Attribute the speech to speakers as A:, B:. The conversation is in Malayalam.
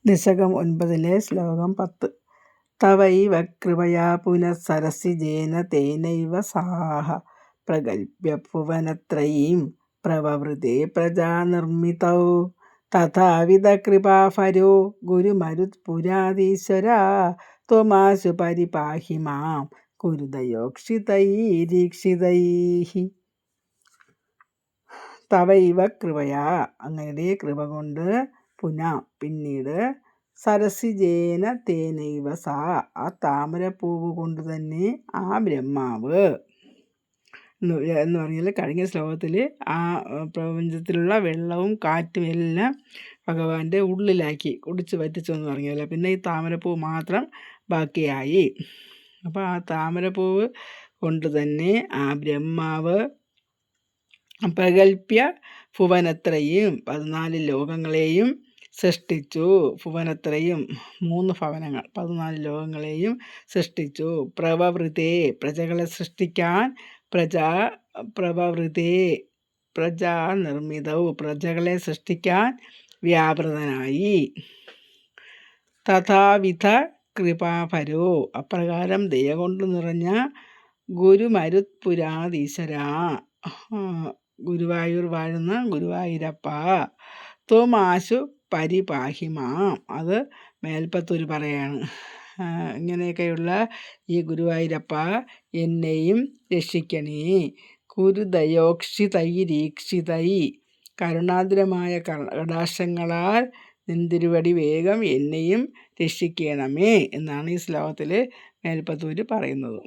A: ദശകം 9 ശ്ലോകം 10. തവൈവ കൃപയാ പുനഃസരസിജേന തേനൈവ സാഹ പ്രഗൽഭ്യ ഭുവനത്രയീം പ്രവവൃതേ പ്രജാനിർമ്മിതൗ തഥാവിധ കൃപാഫരോ ഗുരുമരുത്പുരാധീശ്വരാ ത്വമാശു പരിപാഹി മാം കുരുദയോക്ഷിതൈരീക്ഷിതൈഃ. തവൈവ കൃപയാ, അങ്ങയുടെ കൃപ കൊണ്ട്, പുന പിന്നീട്, സരസിജേന തേനൈവ സാ ആ താമരപ്പൂവ് കൊണ്ട് തന്നെ, ആ ബ്രഹ്മാവ് എന്ന് പറഞ്ഞാൽ കഴിഞ്ഞ ശ്ലോകത്തിൽ ആ പ്രപഞ്ചത്തിലുള്ള വെള്ളവും കാറ്റും എല്ലാം ഭഗവാന്റെ ഉള്ളിലാക്കി കുടിച്ച് വറ്റിച്ചു എന്ന് പറഞ്ഞല്ലോ. പിന്നെ ഈ താമരപ്പൂവ് മാത്രം ബാക്കിയായി. അപ്പോൾ ആ താമരപ്പൂവ് കൊണ്ട് തന്നെ ആ ബ്രഹ്മാവ് പ്രഗൽഭ്യ ഭുവനത്രയും 14 ലോകങ്ങളെയും സൃഷ്ടിച്ചു. ഭുവനത്രയും 3 ഭവനങ്ങൾ, 14 ലോകങ്ങളെയും സൃഷ്ടിച്ചു. പ്രവവൃതേ പ്രജകളെ സൃഷ്ടിക്കാൻ, പ്രവവൃതേ പ്രജാനിർമ്മിതവും പ്രജകളെ സൃഷ്ടിക്കാൻ വ്യാപൃതനായി. തഥാവിധ കൃപാഭരോ അപ്രകാരം ദയ കൊണ്ട് നിറഞ്ഞ ഗുരുമരുത്പുരാധീശ്വര ഗുരുവായൂർ വാഴുന്ന ഗുരുവായൂരപ്പ, ത്വമാശു പരിപാഹി മാം, അത് മേൽപ്പത്തൂർ പറയാണ്. ഇങ്ങനെയൊക്കെയുള്ള ഈ ഗുരുവായൂരപ്പ എന്നെയും രക്ഷിക്കണേ. കുരുദയോക്ഷിതൈരീക്ഷിതൈ കരുണാദ്രമായ കടാക്ഷങ്ങളാൽ നിന്തിരുവടി വേഗം എന്നെയും രക്ഷിക്കണമേ എന്നാണ് ഈ ശ്ലോകത്തിൽ മേൽപ്പത്തൂർ പറയുന്നത്.